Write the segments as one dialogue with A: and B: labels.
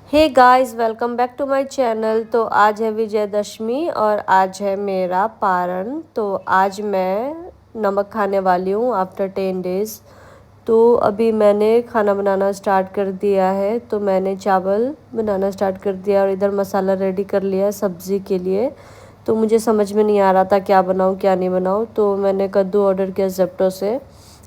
A: Hey guys, welcome back to my channel. तो आज है विजयदशमी और आज है मेरा पारण। तो आज मैं नमक खाने वाली हूँ आफ्टर 10 डेज़। तो अभी मैंने खाना बनाना स्टार्ट कर दिया है। तो मैंने चावल बनाना स्टार्ट कर दिया और इधर मसाला रेडी कर लिया है सब्ज़ी के लिए। तो मुझे समझ में नहीं आ रहा था क्या बनाऊँ क्या नहीं बनाऊँ, तो मैंने कद्दू ऑर्डर किया ज़ेप्टो से।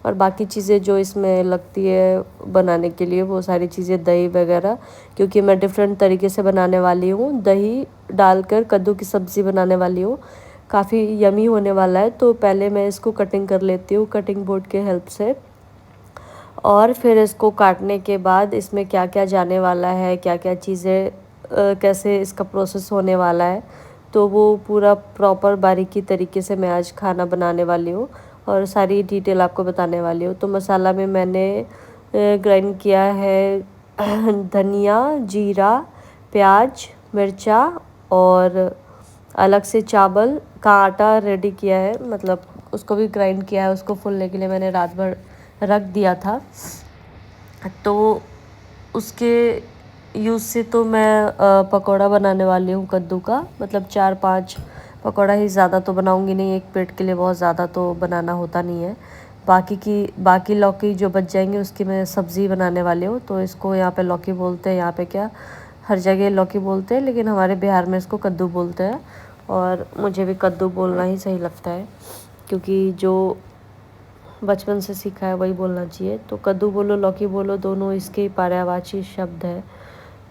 A: और बाकी चीज़ें जो इसमें लगती है बनाने के लिए वो सारी चीज़ें, दही वगैरह, क्योंकि मैं डिफरेंट तरीके से बनाने वाली हूँ। दही डालकर कद्दू की सब्ज़ी बनाने वाली हूँ, काफ़ी यमी होने वाला है। तो पहले मैं इसको कटिंग कर लेती हूँ कटिंग बोर्ड के हेल्प से, और फिर इसको काटने के बाद इसमें क्या क्या जाने वाला है, क्या क्या चीज़ें कैसे इसका प्रोसेस होने वाला है, तो वो पूरा प्रॉपर बारीकी तरीके से मैं आज खाना बनाने वाली हूँ और सारी डिटेल आपको बताने वाली हूँ। तो मसाला में मैंने ग्राइंड किया है धनिया, जीरा, प्याज, मिर्चा, और अलग से चावल का आटा रेडी किया है, मतलब उसको भी ग्राइंड किया है। उसको फूलने के लिए मैंने रात भर रख दिया था। तो उसके यूज़ से तो मैं पकौड़ा बनाने वाली हूँ कद्दू का, मतलब 4-5 पकौड़ा ही, ज़्यादा तो बनाऊँगी नहीं, एक पेट के लिए बहुत ज़्यादा तो बनाना होता नहीं है। बाकी लौकी जो बच जाएंगे उसकी मैं सब्ज़ी बनाने वाली हूँ। तो इसको यहाँ पे लौकी बोलते हैं, यहाँ पे क्या हर जगह लौकी बोलते हैं, लेकिन हमारे बिहार में इसको कद्दू बोलते हैं। और मुझे भी कद्दू बोलना ही सही लगता है, क्योंकि जो बचपन से सीखा है वही बोलना चाहिए। तो कद्दू बोलो लौकी बोलो, दोनों इसके पर्यायवाची शब्द है।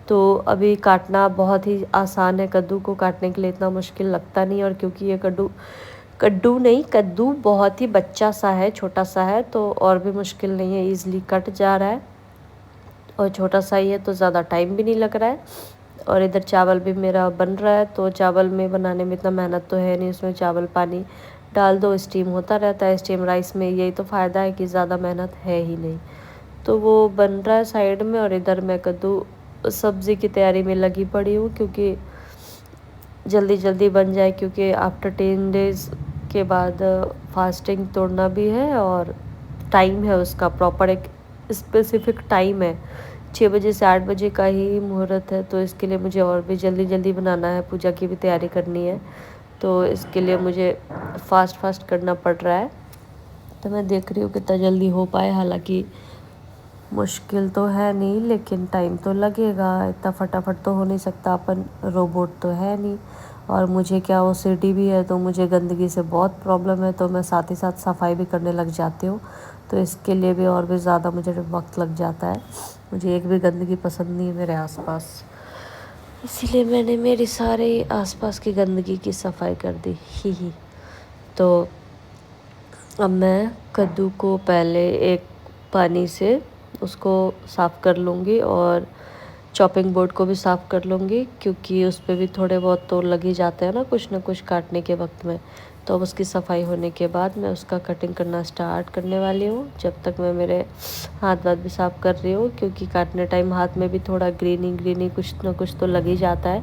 A: तो अभी काटना बहुत ही आसान है, कद्दू को काटने के लिए इतना मुश्किल लगता नहीं। और क्योंकि ये कद्दू बहुत ही बच्चा सा है, छोटा सा है, तो और भी मुश्किल नहीं है, ईज़िली कट जा रहा है। और छोटा सा ही है तो ज़्यादा टाइम भी नहीं लग रहा है। और इधर चावल भी मेरा बन रहा है। तो चावल में बनाने में इतना मेहनत तो है नहीं, उसमें चावल पानी डाल दो, स्टीम होता रहता है। स्टीम राइस में यही तो फ़ायदा है कि ज़्यादा मेहनत है ही नहीं। तो वो बन रहा है साइड में, और इधर मैं कद्दू सब्ज़ी की तैयारी में लगी पड़ी हूँ, क्योंकि जल्दी जल्दी बन जाए, क्योंकि आफ्टर 10 डेज़ के बाद फास्टिंग तोड़ना भी है और टाइम है उसका प्रॉपर, एक स्पेसिफिक टाइम है, 6 बजे से 8 बजे का ही मुहूर्त है। तो इसके लिए मुझे और भी जल्दी जल्दी बनाना है, पूजा की भी तैयारी करनी है। तो इसके लिए मुझे फास्ट करना पड़ रहा है। तो मैं देख रही हूँ कितना जल्दी हो पाए, हालांकि मुश्किल तो है नहीं, लेकिन टाइम तो लगेगा, इतना फटाफट तो हो नहीं सकता, अपन रोबोट तो है नहीं। और मुझे क्या ओसीडी भी है, तो मुझे गंदगी से बहुत प्रॉब्लम है, तो मैं साथ ही साथ सफाई भी करने लग जाती हूँ। तो इसके लिए भी और भी ज़्यादा मुझे वक्त लग जाता है। मुझे एक भी गंदगी पसंद नहीं है मेरे आसपास, इसीलिए मैंने मेरी सारे आसपास की गंदगी की सफाई कर दी ही। तो अब मैं कद्दू को पहले एक पानी से उसको साफ़ कर लूँगी, और चॉपिंग बोर्ड को भी साफ़ कर लूँगी, क्योंकि उस पर भी थोड़े बहुत तो लग ही जाते हैं ना कुछ काटने के वक्त में। तो अब उसकी सफाई होने के बाद मैं उसका कटिंग करना स्टार्ट करने वाली हूँ। जब तक मैं मेरे हाथ भी साफ़ कर रही हूँ, क्योंकि काटने टाइम हाथ में भी थोड़ा ग्रीनी कुछ ना कुछ तो लग ही जाता है,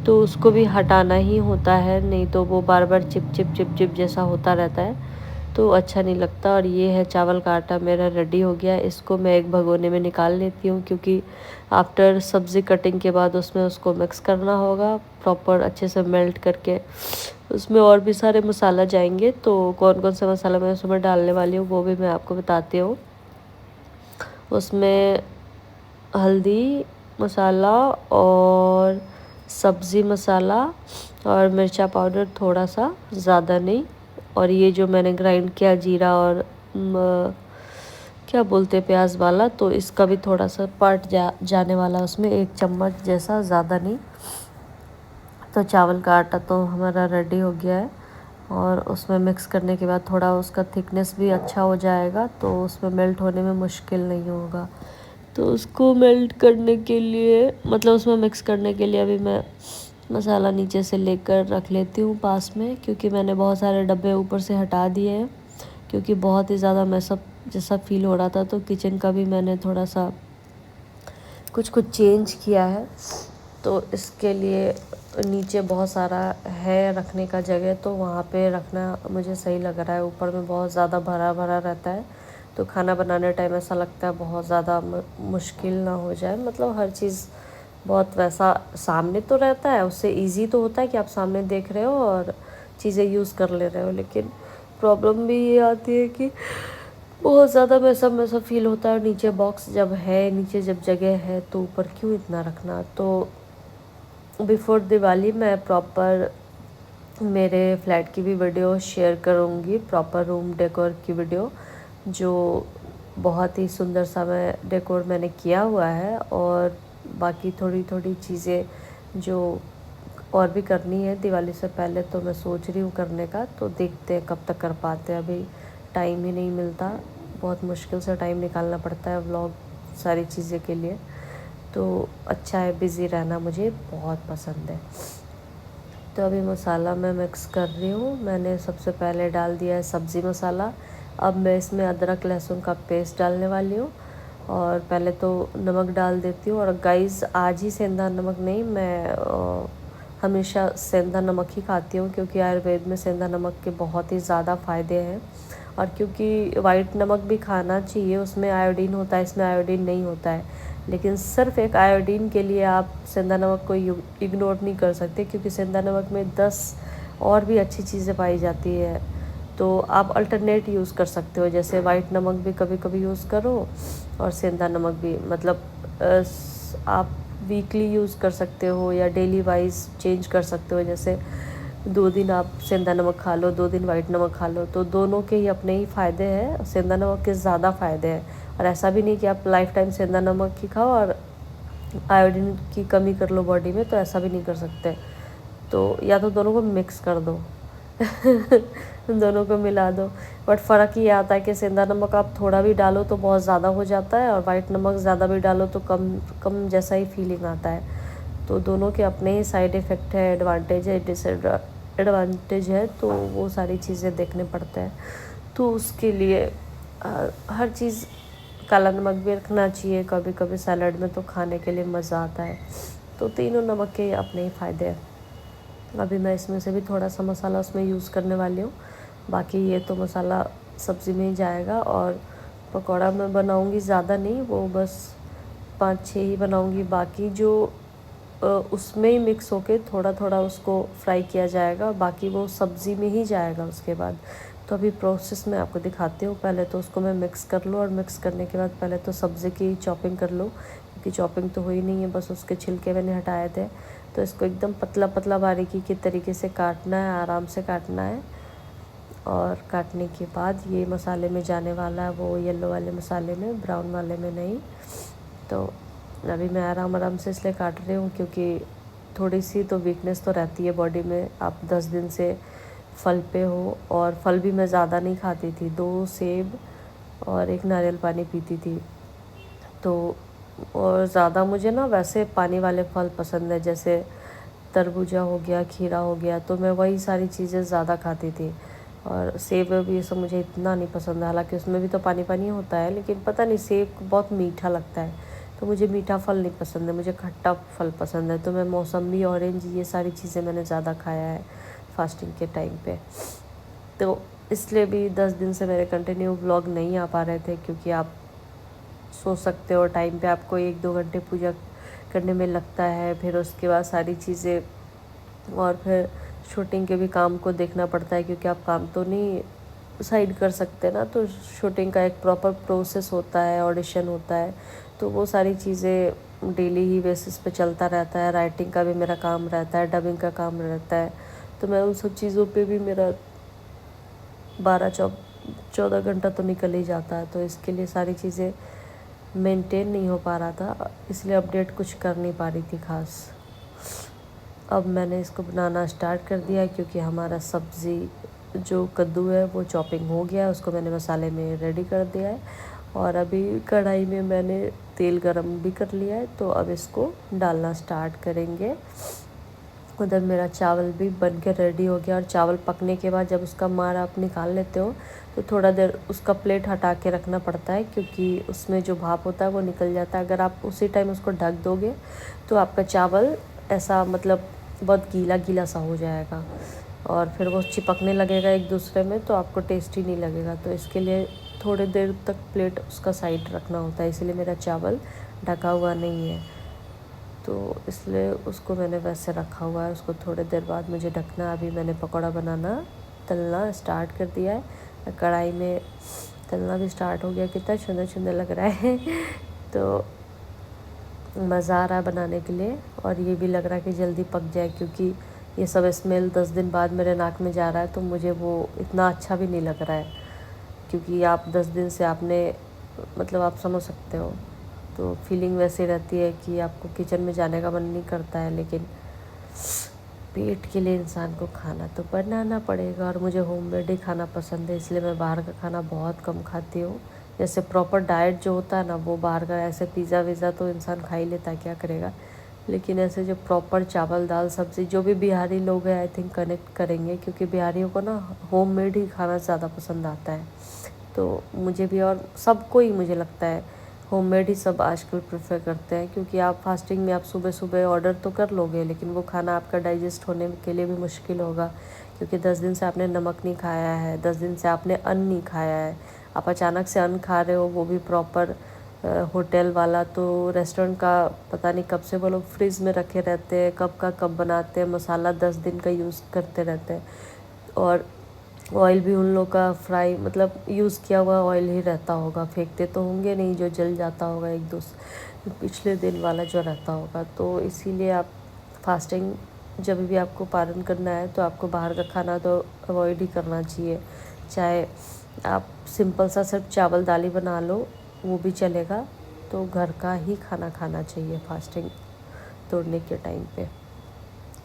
A: तो उसको भी हटाना ही होता है, नहीं तो वो बार बार चिप जैसा होता रहता है, तो अच्छा नहीं लगता। और ये है चावल का आटा मेरा रेडी हो गया। इसको मैं एक भगोने में निकाल लेती हूँ, क्योंकि आफ्टर सब्ज़ी कटिंग के बाद उसमें उसको मिक्स करना होगा प्रॉपर अच्छे से मेल्ट करके। उसमें और भी सारे मसाला जाएंगे, तो कौन कौन सा मसाला मैं उसमें डालने वाली हूँ वो भी मैं आपको बताती हूँ। उसमें हल्दी मसाला और सब्ज़ी मसाला और मिर्चा पाउडर थोड़ा सा, ज़्यादा नहीं। और ये जो मैंने ग्राइंड किया जीरा और क्या बोलते हैं प्याज वाला, तो इसका भी थोड़ा सा पार्ट जाने वाला उसमें, 1 चम्मच जैसा, ज़्यादा नहीं। तो चावल का आटा तो हमारा रेडी हो गया है, और उसमें मिक्स करने के बाद थोड़ा उसका थिकनेस भी अच्छा हो जाएगा, तो उसमें मेल्ट होने में मुश्किल नहीं होगा। तो उसको मेल्ट करने के लिए, मतलब उसमें मिक्स करने के लिए, अभी मैं मसाला नीचे से लेकर रख लेती हूँ पास में, क्योंकि मैंने बहुत सारे डब्बे ऊपर से हटा दिए हैं, क्योंकि बहुत ही ज़्यादा मैसअप जैसा फील हो रहा था। तो किचन का भी मैंने थोड़ा सा कुछ चेंज किया है, तो इसके लिए नीचे बहुत सारा है रखने का जगह, तो वहाँ पे रखना मुझे सही लग रहा है। ऊपर में बहुत ज़्यादा भरा भरा रहता है, तो खाना बनाने टाइम ऐसा लगता है बहुत ज़्यादा मुश्किल ना हो जाए, मतलब हर चीज़ बहुत वैसा सामने तो रहता है, उससे इजी तो होता है कि आप सामने देख रहे हो और चीज़ें यूज़ कर ले रहे हो, लेकिन प्रॉब्लम भी ये आती है कि बहुत ज़्यादा वैसा फील होता है। नीचे बॉक्स जब है, नीचे जब जगह है तो ऊपर क्यों इतना रखना। तो बिफोर दिवाली मैं प्रॉपर मेरे फ्लैट की भी वीडियो शेयर करूँगी, प्रॉपर रूम डेकोर की वीडियो, जो बहुत ही सुंदर सा मैं डेकोर मैंने किया हुआ है। और बाकी थोड़ी थोड़ी चीज़ें जो और भी करनी है दिवाली से पहले, तो मैं सोच रही हूँ करने का। तो देखते हैं कब तक कर पाते हैं, अभी टाइम ही नहीं मिलता, बहुत मुश्किल से टाइम निकालना पड़ता है व्लॉग सारी चीज़ें के लिए। तो अच्छा है, बिज़ी रहना मुझे बहुत पसंद है। तो अभी मसाला मैं मिक्स कर रही हूँ। मैंने सबसे पहले डाल दिया है सब्ज़ी मसाला। अब मैं इसमें अदरक लहसुन का पेस्ट डालने वाली हूँ, और पहले तो नमक डाल देती हूँ। और गाइस, आज ही सेंधा नमक नहीं, मैं हमेशा सेंधा नमक ही खाती हूँ, क्योंकि आयुर्वेद में सेंधा नमक के बहुत ही ज़्यादा फ़ायदे हैं। और क्योंकि वाइट नमक भी खाना चाहिए, उसमें आयोडीन होता है, इसमें आयोडीन नहीं होता है। लेकिन सिर्फ एक आयोडीन के लिए आप सेंधा नमक को इग्नोर नहीं कर सकते, क्योंकि सेंधा नमक में 10 और भी अच्छी चीज़ें पाई जाती है। तो आप अल्टरनेट यूज़ कर सकते हो, जैसे वाइट नमक भी कभी कभी यूज़ करो, और सेंधा नमक भी, मतलब आप वीकली यूज़ कर सकते हो या डेली वाइज चेंज कर सकते हो। जैसे 2 दिन आप सेंधा नमक खा लो, 2 दिन वाइट नमक खा लो, तो दोनों के ही अपने ही फ़ायदे हैं। सेंधा नमक के ज़्यादा फ़ायदे हैं, और ऐसा भी नहीं कि आप लाइफ टाइम सेंधा नमक ही खाओ और आयोडीन की कमी कर लो बॉडी में, तो ऐसा भी नहीं कर सकते। तो या तो दोनों को मिक्स कर दो दोनों को मिला दो। बट फ़र्क ये आता है कि सेंधा नमक आप थोड़ा भी डालो तो बहुत ज़्यादा हो जाता है, और वाइट नमक ज़्यादा भी डालो तो कम कम जैसा ही फीलिंग आता है। तो दोनों के अपने ही साइड इफ़ेक्ट है, एडवांटेज है, डिसएडवांटेज है, तो वो सारी चीज़ें देखने पड़ते हैं। तो उसके लिए हर चीज़, काला नमक भी रखना चाहिए कभी कभी सैलड में, तो खाने के लिए मज़ा आता है। तो तीनों नमक के अपने ही फ़ायदे हैं। अभी मैं इसमें से भी थोड़ा सा मसाला उसमें यूज़ करने वाली हूँ, बाकी ये तो मसाला सब्ज़ी में ही जाएगा। और पकौड़ा मैं बनाऊँगी ज़्यादा नहीं, वो बस 5-6 ही बनाऊँगी। बाकी जो उसमें ही मिक्स होके थोड़ा थोड़ा उसको फ्राई किया जाएगा, बाकी वो सब्ज़ी में ही जाएगा उसके बाद। तो अभी प्रोसेस मैं आपको दिखाती हूँ। पहले तो उसको मैं मिक्स कर लूँ, और मिक्स करने के बाद पहले तो सब्ज़ी की चॉपिंग कर लूँ, क्योंकि चॉपिंग तो हुई नहीं है, बस उसके छिलके मैंने हटाए थे। तो इसको एकदम पतला पतला बारीकी के तरीके से काटना है, आराम से काटना है। और काटने के बाद ये मसाले में जाने वाला है, वो येलो वाले मसाले में, ब्राउन वाले में नहीं। तो अभी मैं आराम आराम से इसलिए काट रही हूँ, क्योंकि थोड़ी सी तो वीकनेस तो रहती है बॉडी में। आप 10 दिन से फल पे हो, और फल भी मैं ज़्यादा नहीं खाती थी, 2 सेब और 1 नारियल पानी पीती थी। तो और ज़्यादा मुझे ना वैसे पानी वाले फल पसंद है, जैसे तरबूजा हो गया, खीरा हो गया, तो मैं वही सारी चीज़ें ज़्यादा खाती थी। और सेब भी ये सब मुझे इतना नहीं पसंद है, हालांकि उसमें भी तो पानी पानी होता है, लेकिन पता नहीं सेब बहुत मीठा लगता है, तो मुझे मीठा फल नहीं पसंद है, मुझे खट्टा फल पसंद है। तो मैं मौसम्बी, ऑरेंज, ये सारी चीज़ें मैंने ज़्यादा खाया है फास्टिंग के टाइम पे। तो इसलिए भी 10 दिन से मेरे कंटिन्यू व्लॉग नहीं आ पा रहे थे, क्योंकि आप सोच सकते हो टाइम पे आपको 1-2 घंटे पूजा करने में लगता है, फिर उसके बाद सारी चीज़ें, और फिर शूटिंग के भी काम को देखना पड़ता है, क्योंकि आप काम तो नहीं साइड कर सकते ना। तो शूटिंग का एक प्रॉपर प्रोसेस होता है, ऑडिशन होता है, तो वो सारी चीज़ें डेली ही बेसिस पे चलता रहता है। राइटिंग का भी मेरा काम रहता है, डबिंग का काम रहता है, तो मैं उन सब चीज़ों पे भी मेरा 12-14 घंटा तो निकल ही जाता है। तो इसके लिए सारी चीज़ें मेंटेन नहीं हो पा रहा था, इसलिए अपडेट कुछ कर नहीं पा रही थी ख़ास। अब मैंने इसको बनाना स्टार्ट कर दिया, क्योंकि हमारा सब्ज़ी जो कद्दू है वो चॉपिंग हो गया है, उसको मैंने मसाले में रेडी कर दिया है। और अभी कढ़ाई में मैंने तेल गरम भी कर लिया है, तो अब इसको डालना स्टार्ट करेंगे। उधर मेरा चावल भी बन के रेडी हो गया। और चावल पकने के बाद जब उसका मार आप निकाल लेते हो, तो थोड़ा देर उसका प्लेट हटा के रखना पड़ता है, क्योंकि उसमें जो भाप होता है वो निकल जाता है। अगर आप उसी टाइम उसको ढक दोगे तो आपका चावल ऐसा, मतलब बहुत गीला गीला सा हो जाएगा, और फिर वो चिपकने लगेगा एक दूसरे में, तो आपको टेस्टी नहीं लगेगा। तो इसके लिए थोड़ी देर तक प्लेट उसका साइड रखना होता है, इसलिए मेरा चावल ढका हुआ नहीं है। तो इसलिए उसको मैंने वैसे रखा हुआ है। उसको थोड़ी देर बाद मुझे ढकना। अभी मैंने पकौड़ा बनाना तलना स्टार्ट कर दिया है। कढ़ाई में तलना भी स्टार्ट हो गया। कितना सुंदर सुंदर लग रहा है तो मज़ा आ रहा है बनाने के लिए। और ये भी लग रहा है कि जल्दी पक जाए, क्योंकि ये सब स्मेल 10 दिन बाद मेरे नाक में जा रहा है, तो मुझे वो इतना अच्छा भी नहीं लग रहा है। क्योंकि आप 10 दिन से आपने मतलब आप समझ सकते हो, तो फीलिंग वैसी रहती है कि आपको किचन में जाने का मन नहीं करता है। लेकिन पेट के लिए इंसान को खाना तो बनाना पड़ेगा। और मुझे होममेड ही खाना पसंद है, इसलिए मैं बाहर का खाना बहुत कम खाती हूँ। जैसे प्रॉपर डाइट जो होता है ना, वो बाहर का ऐसे पिज़्ज़ा विज़्ज़ा तो इंसान खा ही लेता है, क्या करेगा। लेकिन ऐसे जो प्रॉपर चावल दाल सब्ज़ी, जो भी बिहारी लोग हैं आई थिंक कनेक्ट करेंगे, क्योंकि बिहारियों को ना होममेड ही खाना ज़्यादा पसंद आता है। तो मुझे भी और सबको ही मुझे लगता है होममेड ही सब आजकल प्रेफर करते हैं। क्योंकि आप फास्टिंग में आप सुबह सुबह ऑर्डर तो कर लोगे, लेकिन वो खाना आपका डाइजेस्ट होने के लिए भी मुश्किल होगा। क्योंकि 10 दिन से आपने नमक नहीं खाया है, 10 दिन से आपने अन्न नहीं खाया है। आप अचानक से अन्न खा रहे हो, वो भी प्रॉपर होटल वाला। तो रेस्टोरेंट का पता नहीं कब से वो लोग फ्रिज में रखे रहते हैं, कब का कब बनाते हैं, मसाला 10 दिन का यूज़ करते रहते हैं। और ऑयल भी उन लोग का फ्राई मतलब यूज़ किया हुआ ऑयल ही रहता होगा, फेंकते तो होंगे नहीं जो जल जाता होगा एक दो पिछले दिन वाला जो रहता होगा। तो इसीलिए आप फास्टिंग जब भी आपको पालन करना है तो आपको बाहर का खाना तो अवॉइड ही करना चाहिए। चाहे आप सिंपल सा सिर्फ चावल दाल ही बना लो, वो भी चलेगा। तो घर का ही खाना खाना चाहिए फास्टिंग तोड़ने के टाइम पे,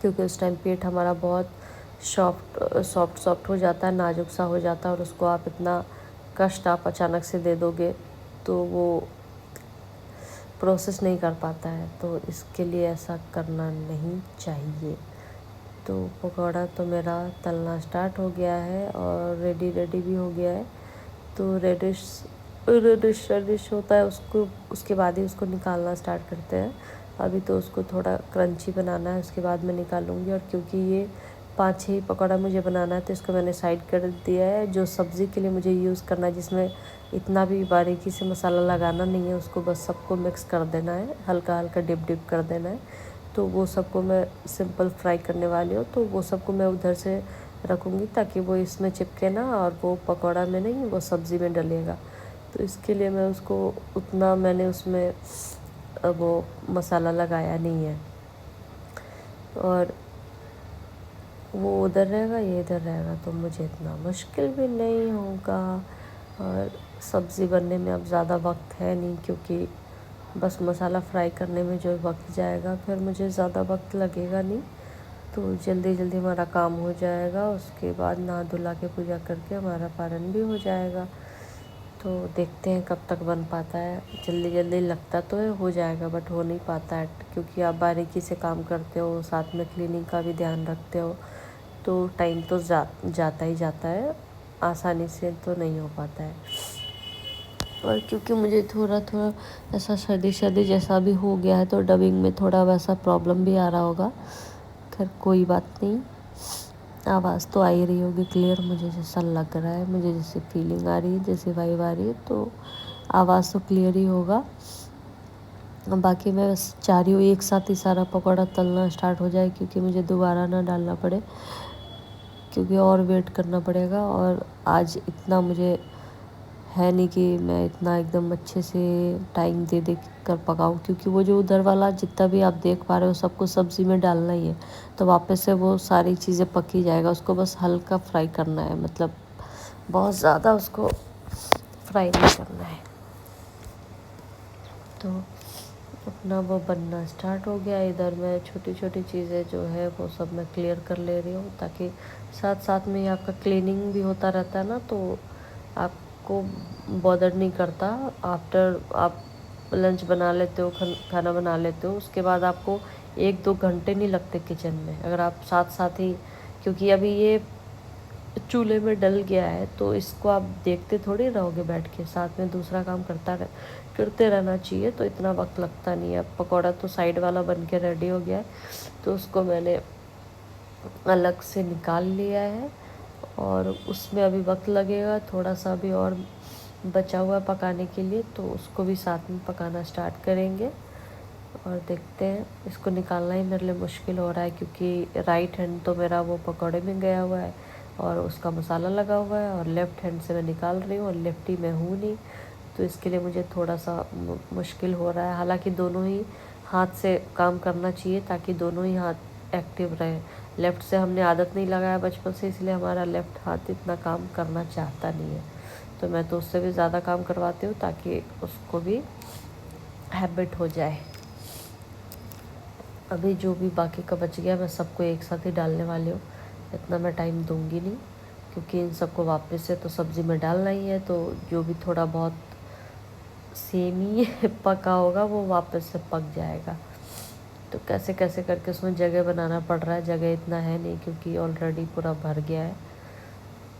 A: क्योंकि उस टाइम पेट हमारा बहुत सॉफ्ट हो जाता है, नाजुक सा हो जाता है। और उसको आप इतना कष्ट आप अचानक से दे दोगे तो वो प्रोसेस नहीं कर पाता है। तो इसके लिए ऐसा करना नहीं चाहिए। तो पकौड़ा तो मेरा तलना स्टार्ट हो गया है और रेडी भी हो गया है। तो रेडिश होता है, उसको उसके बाद ही उसको निकालना स्टार्ट करते हैं। अभी तो उसको थोड़ा क्रंची बनाना है, उसके बाद मैं निकालूंगी। और क्योंकि ये 5-6 ही पकौड़ा मुझे बनाना है, तो इसको मैंने साइड कर दिया है। जो सब्ज़ी के लिए मुझे यूज़ करना है, जिसमें इतना भी बारीकी से मसाला लगाना नहीं है, उसको बस सबको मिक्स कर देना है, हल्का हल्का डिप कर देना है। तो वो सबको मैं सिंपल फ्राई करने वाली हूँ, तो वो सबको मैं उधर से रखूँगी ताकि वो इसमें चिपके ना, और वो पकौड़ा में नहीं वो सब्ज़ी में डलेगा। तो इसके लिए मैं उसको उतना मैंने उसमें वो मसाला लगाया नहीं है। और वो उधर रहेगा, ये इधर रहेगा, तो मुझे इतना मुश्किल भी नहीं होगा। और सब्ज़ी बनने में अब ज़्यादा वक्त है नहीं, क्योंकि बस मसाला फ्राई करने में जो वक्त जाएगा, फिर मुझे ज़्यादा वक्त लगेगा नहीं। तो जल्दी जल्दी हमारा काम हो जाएगा। उसके बाद नहा धुला के पूजा करके हमारा पारण भी हो जाएगा। तो देखते हैं कब तक बन पाता है। जल्दी जल्दी लगता तो है हो जाएगा, बट हो नहीं पाता है, क्योंकि आप बारीकी से काम करते हो, साथ में क्लीनिंग का भी ध्यान रखते हो, तो टाइम तो जाता ही जाता है, आसानी से तो नहीं हो पाता है। और क्योंकि मुझे थोड़ा थोड़ा ऐसा सर्दी जैसा भी हो गया है, तो डबिंग में थोड़ा वैसा प्रॉब्लम भी आ रहा होगा। खैर कोई बात नहीं, आवाज़ तो आ ही रही होगी क्लियर, मुझे जैसा लग रहा है, मुझे जैसे फीलिंग आ रही है, जैसे वाइब आ रही है, तो आवाज़ तो क्लियर ही होगा। बाकी मैं बस चाह रही हूँ एक साथ ही सारा पकौड़ा तलना स्टार्ट हो जाए, क्योंकि मुझे दोबारा ना डालना पड़े, क्योंकि और वेट करना पड़ेगा। और आज इतना मुझे है नहीं कि मैं इतना एकदम अच्छे से टाइम दे कर पकाऊं, क्योंकि वो जो उधर वाला जितना भी आप देख पा रहे हो सबको सब्ज़ी में डालना ही है, तो वापस से वो सारी चीज़ें पक ही जाएगा। उसको बस हल्का फ्राई करना है, मतलब बहुत ज़्यादा उसको फ्राई नहीं करना है। तो अपना वो बनना स्टार्ट हो गया। इधर मैं छोटी छोटी चीज़ें जो है वो सब मैं क्लियर कर ले रही हूँ, ताकि साथ साथ में ही आपका क्लीनिंग भी होता रहता है ना, तो आपको बॉदर नहीं करता। आफ्टर आप लंच बना लेते हो, खाना बना लेते हो, उसके बाद आपको 1-2 घंटे नहीं लगते किचन में, अगर आप साथ साथ ही, क्योंकि अभी ये चूल्हे में डल गया है, तो इसको आप देखते थोड़ी रहोगे बैठ के, साथ में दूसरा काम करते रहना चाहिए, तो इतना वक्त लगता नहीं है। पकौड़ा तो साइड वाला बन के रेडी हो गया है, तो उसको मैंने अलग से निकाल लिया है। और उसमें अभी वक्त लगेगा थोड़ा सा, भी और बचा हुआ पकाने के लिए, तो उसको भी साथ में पकाना स्टार्ट करेंगे। और देखते हैं, इसको निकालना ही मेरे लिए मुश्किल हो रहा है क्योंकि राइट हैंड तो मेरा वो पकौड़े में गया हुआ है और उसका मसाला लगा हुआ है, और लेफ़्ट हैंड से मैं निकाल रही हूँ और लेफ्टी मैं हूँ नहीं, तो इसके लिए मुझे थोड़ा सा मुश्किल हो रहा है। हालांकि दोनों ही हाथ से काम करना चाहिए ताकि दोनों ही हाथ एक्टिव रहे। लेफ़्ट से हमने आदत नहीं लगाया बचपन से, इसलिए हमारा लेफ़्ट हाथ इतना काम करना चाहता नहीं है, तो मैं तो उससे भी ज़्यादा काम करवाती हूँ ताकि उसको भी हैबिट हो जाए। अभी जो भी बाकी का बच गया मैं सबको एक साथ ही डालने वाली हूँ, इतना मैं टाइम दूंगी नहीं क्योंकि इन सबको वापस से तो सब्ज़ी में डालना ही है, तो जो भी थोड़ा बहुत सेम ही पका होगा वो वापस से पक जाएगा। तो कैसे कैसे करके उसमें जगह बनाना पड़ रहा है, जगह इतना है नहीं क्योंकि ऑलरेडी पूरा भर गया है,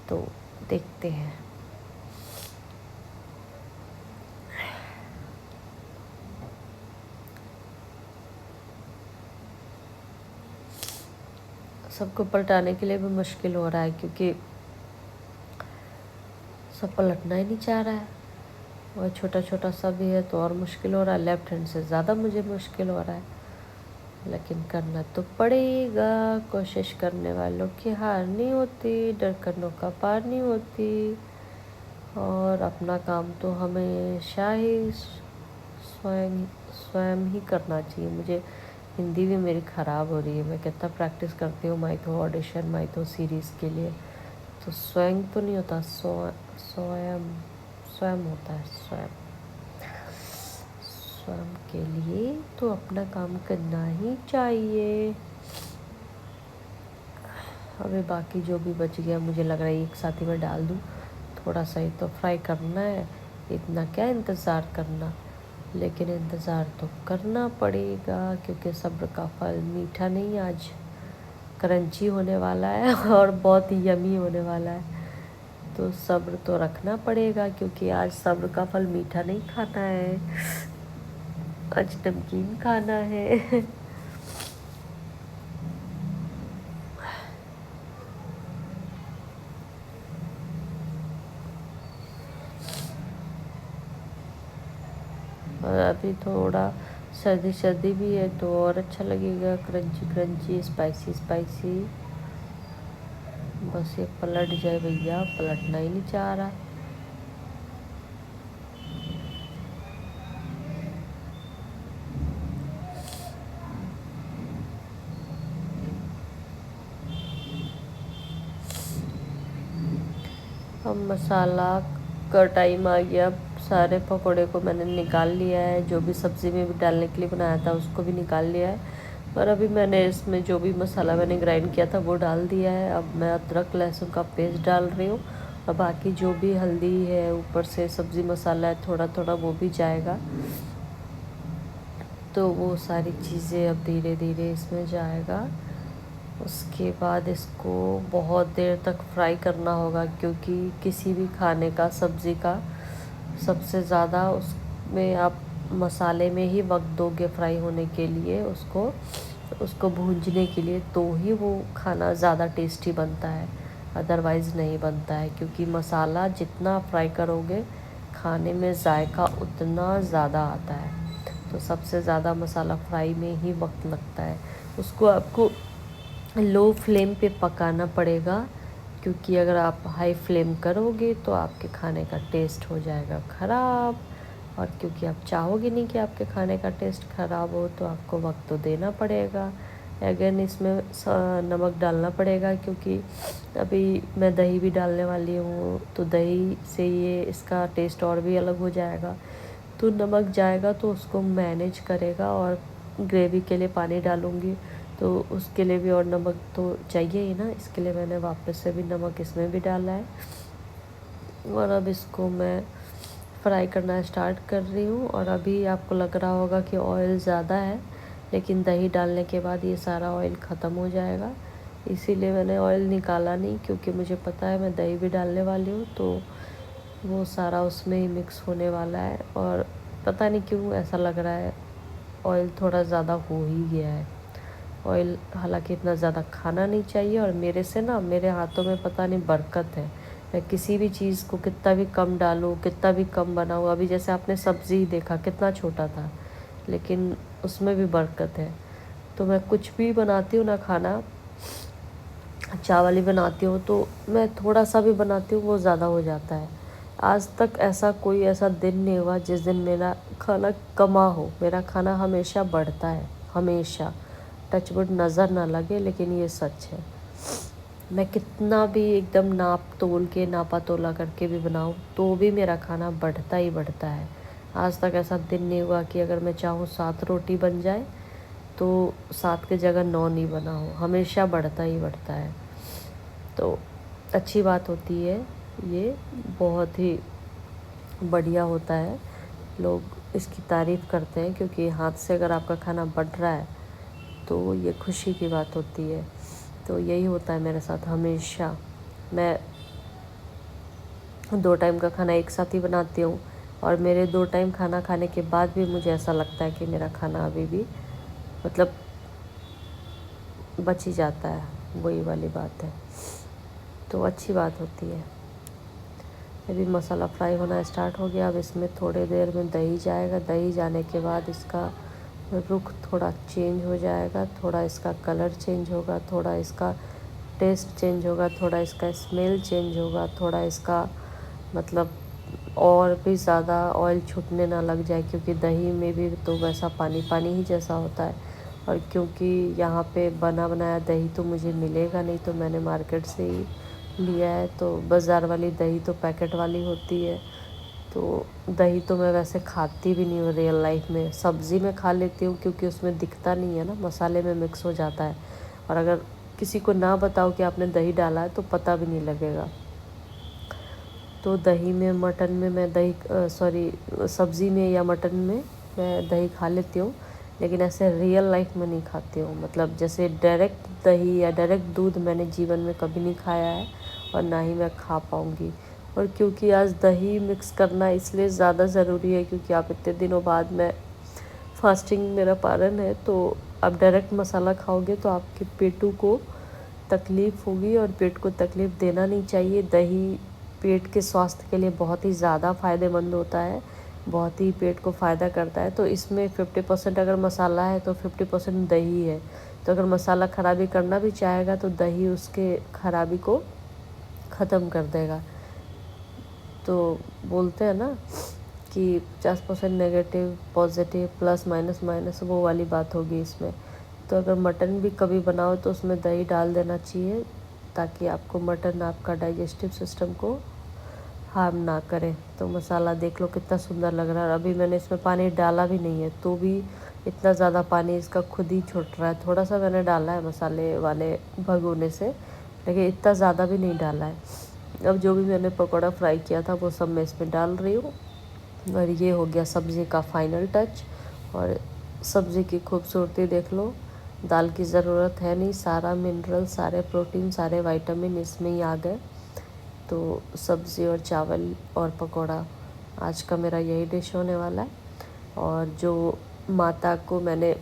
A: तो देखते हैं। सबको पलटाने के लिए भी मुश्किल हो रहा है क्योंकि सब पलटना ही नहीं चाह रहा है, और छोटा छोटा सा भी है तो और मुश्किल हो रहा है। लेफ़्ट हैंड से ज़्यादा मुझे मुश्किल हो रहा है, लेकिन करना तो पड़ेगा। कोशिश करने वालों की हार नहीं होती, डर कर नौका पार नहीं होती, और अपना काम तो हमेशा ही स्वयं स्वयं ही करना चाहिए। मुझे हिंदी भी मेरी ख़राब हो रही है, मैं कितना प्रैक्टिस करती हूँ माइथो ऑडिशन, माइथो सीरीज़ के लिए, तो स्वयं तो नहीं होता, स्वयं स्वयं होता है। स्वयं स्वयं के लिए तो अपना काम करना ही चाहिए। अभी बाकी जो भी बच गया मुझे लग रहा है एक साथ ही मैं डाल दूँ, थोड़ा सा ही तो फ्राई करना है, इतना क्या इंतज़ार करना, लेकिन इंतज़ार तो करना पड़ेगा क्योंकि सब्र का फल मीठा नहीं, आज क्रंची होने वाला है और बहुत ही यमी होने वाला है, तो सब्र तो रखना पड़ेगा क्योंकि आज सब्र का फल मीठा नहीं खाना है, आज नमकीन खाना है। और अभी थोड़ा सर्दी सर्दी भी है तो और अच्छा लगेगा, क्रंची क्रंची, स्पाइसी स्पाइसी। बस ये पलट जाए भैया, पलटना ही नहीं चाह रहा। अब मसाला का टाइम आ गया, सारे पकोड़े को मैंने निकाल लिया है, जो भी सब्ज़ी में भी डालने के लिए बनाया था उसको भी निकाल लिया है, पर अभी मैंने इसमें जो भी मसाला मैंने ग्राइंड किया था वो डाल दिया है। अब मैं अदरक लहसुन का पेस्ट डाल रही हूँ, और बाकी जो भी हल्दी है, ऊपर से सब्ज़ी मसाला है थोड़ा थोड़ा, वो भी जाएगा, तो वो सारी चीज़ें अब धीरे धीरे इसमें जाएगा। उसके बाद इसको बहुत देर तक फ्राई करना होगा क्योंकि किसी भी खाने का, सब्ज़ी का, सबसे ज़्यादा उसमें आप मसाले में ही वक्त दोगे फ्राई होने के लिए, उसको भूंजने के लिए, तो ही वो खाना ज़्यादा टेस्टी बनता है, अदरवाइज़ नहीं बनता है, क्योंकि मसाला जितना फ्राई करोगे खाने में जायका उतना ज़्यादा आता है, तो सबसे ज़्यादा मसाला फ्राई में ही वक्त लगता है। उसको आपको लो फ्लेम पे पकाना पड़ेगा क्योंकि अगर आप हाई फ्लेम करोगे तो आपके खाने का टेस्ट हो जाएगा ख़राब, और क्योंकि आप चाहोगे नहीं कि आपके खाने का टेस्ट ख़राब हो तो आपको वक्त तो देना पड़ेगा। अगेन इसमें नमक डालना पड़ेगा क्योंकि अभी मैं दही भी डालने वाली हूँ, तो दही से ये इसका टेस्ट और भी अलग हो जाएगा, तो नमक जाएगा तो उसको मैनेज करेगा। और ग्रेवी के लिए पानी डालूँगी तो उसके लिए भी और नमक तो चाहिए ही ना, इसके लिए मैंने वापस से भी नमक इसमें भी डाला है। और अब इसको मैं फ्राई करना स्टार्ट कर रही हूँ, और अभी आपको लग रहा होगा कि ऑयल ज़्यादा है, लेकिन दही डालने के बाद ये सारा ऑयल ख़त्म हो जाएगा, इसीलिए मैंने ऑयल निकाला नहीं, क्योंकि मुझे पता है मैं दही भी डालने वाली हूँ तो वो सारा उसमें ही मिक्स होने वाला है। और पता नहीं क्यों ऐसा लग रहा है ऑयल थोड़ा ज़्यादा हो ही गया है। ऑयल हालांकि इतना ज़्यादा खाना नहीं चाहिए, और मेरे से ना, मेरे हाथों में पता नहीं बरकत है, मैं किसी भी चीज़ को कितना भी कम डालूँ, कितना भी कम बनाऊँ। अभी जैसे आपने सब्ज़ी देखा कितना छोटा था, लेकिन उसमें भी बरकत है। तो मैं कुछ भी बनाती हूँ ना खाना, चावल ही बनाती हूँ तो मैं थोड़ा सा भी बनाती हूँ वो ज़्यादा हो जाता है। आज तक ऐसा कोई ऐसा दिन नहीं हुआ जिस दिन मेरा खाना कमा हो। मेरा खाना हमेशा बढ़ता है, हमेशा। टचवुड नज़र ना लगे लेकिन ये सच है। मैं कितना भी एकदम नाप तोल के नापा तोला करके भी बनाऊँ तो भी मेरा खाना बढ़ता ही बढ़ता है। आज तक ऐसा दिन नहीं हुआ कि अगर मैं चाहूँ 7 रोटी बन जाए तो 7 की जगह 9 नहीं बना हो, हमेशा बढ़ता ही बढ़ता है। तो अच्छी बात होती है, ये बहुत ही बढ़िया होता है। लोग इसकी तारीफ़ करते हैं क्योंकि हाथ से अगर आपका खाना बढ़ रहा है तो ये खुशी की बात होती है। तो यही होता है मेरे साथ हमेशा। मैं 2 टाइम का खाना एक साथ ही बनाती हूँ और मेरे 2 टाइम खाना खाने के बाद भी मुझे ऐसा लगता है कि मेरा खाना अभी भी मतलब बच ही जाता है, वही वाली बात है। तो अच्छी बात होती है। अभी मसाला फ्राई होना स्टार्ट हो गया। अब इसमें थोड़ी देर में दही जाएगा। दही जाने के बाद इसका रुख थोड़ा चेंज हो जाएगा, थोड़ा इसका कलर चेंज होगा, थोड़ा इसका टेस्ट चेंज होगा, थोड़ा इसका स्मेल चेंज होगा, थोड़ा इसका मतलब और भी ज़्यादा ऑयल छूटने ना लग जाए क्योंकि दही में भी तो वैसा पानी पानी ही जैसा होता है। और क्योंकि यहाँ पे बना बनाया दही तो मुझे मिलेगा नहीं, तो मैंने मार्केट से ही लिया है। तो बाज़ार वाली दही तो पैकेट वाली होती है। तो दही तो मैं वैसे खाती भी नहीं हूँ रियल लाइफ में। सब्ज़ी में खा लेती हूँ क्योंकि उसमें दिखता नहीं है ना, मसाले में मिक्स हो जाता है। और अगर किसी को ना बताओ कि आपने दही डाला है तो पता भी नहीं लगेगा। तो दही में, मटन में मैं दही सब्ज़ी में या मटन में मैं दही खा लेती हूँ, लेकिन ऐसे रियल लाइफ में नहीं खाती हूँ। मतलब जैसे डायरेक्ट दही या डायरेक्ट दूध मैंने जीवन में कभी नहीं खाया है और ना ही मैं खा पाऊँगी। और क्योंकि आज दही मिक्स करना इसलिए ज़्यादा ज़रूरी है क्योंकि आप इतने दिनों बाद मैं फास्टिंग, मेरा पारण है, तो आप डायरेक्ट मसाला खाओगे तो आपके पेटू को तकलीफ़ होगी और पेट को तकलीफ़ देना नहीं चाहिए। दही पेट के स्वास्थ्य के लिए बहुत ही ज़्यादा फ़ायदेमंद होता है, बहुत ही पेट को फ़ायदा करता है। तो इसमें 50% अगर मसाला है तो 50% दही है। तो अगर मसाला ख़राबी करना भी चाहेगा तो दही उसके ख़राबी को ख़त्म कर देगा। तो बोलते हैं ना कि 50% negative positive plus minus minus, वो वाली बात होगी इसमें। तो अगर मटन भी कभी बनाओ तो उसमें दही डाल देना चाहिए ताकि आपको मटन आपका डाइजेस्टिव सिस्टम को हार्म ना करे। तो मसाला देख लो कितना सुंदर लग रहा है। अभी मैंने इसमें पानी डाला भी नहीं है तो भी इतना ज़्यादा पानी इसका खुद ही छूट रहा है। थोड़ा सा मैंने डाला है मसाले वाले भगोने से, लेकिन इतना ज़्यादा भी नहीं डाला है। अब जो भी मैंने पकौड़ा फ्राई किया था वो सब मैं इसमें डाल रही हूँ। और ये हो गया सब्ज़ी का फाइनल टच। और सब्ज़ी की खूबसूरती देख लो, दाल की ज़रूरत है नहीं, सारा मिनरल, सारे प्रोटीन, सारे विटामिन इसमें ही आ गए। तो सब्ज़ी और चावल और पकौड़ा आज का मेरा यही डिश होने वाला है। और जो माता को मैंने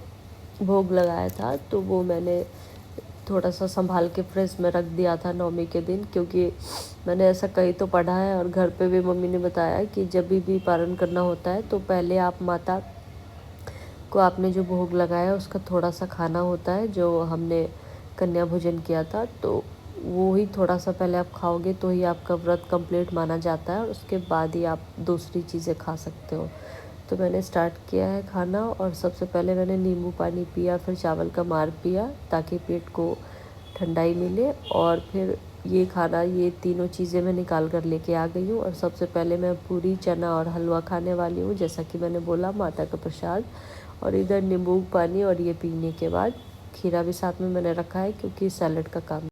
A: भोग लगाया था तो वो मैंने थोड़ा सा संभाल के फ्रिज में रख दिया था नवमी के दिन, क्योंकि मैंने ऐसा कहीं तो पढ़ा है और घर पे भी मम्मी ने बताया कि जब भी पारण करना होता है तो पहले आप माता को आपने जो भोग लगाया उसका थोड़ा सा खाना होता है, जो हमने कन्या भोजन किया था, तो वो ही थोड़ा सा पहले आप खाओगे तो ही आपका व्रत कंप्लीट माना जाता है और उसके बाद ही आप दूसरी चीज़ें खा सकते हो। तो मैंने स्टार्ट किया है खाना और सबसे पहले मैंने नींबू पानी पिया, फिर चावल का मार पिया ताकि पेट को ठंडाई मिले। और फिर ये खाना, ये तीनों चीज़ें मैं निकाल कर लेके आ गई हूँ। और सबसे पहले मैं पूरी, चना और हलवा खाने वाली हूँ जैसा कि मैंने बोला, माता का प्रसाद। और इधर नींबू पानी और ये पीने के बाद खीरा भी साथ में मैंने रखा है क्योंकि सैलेड का काम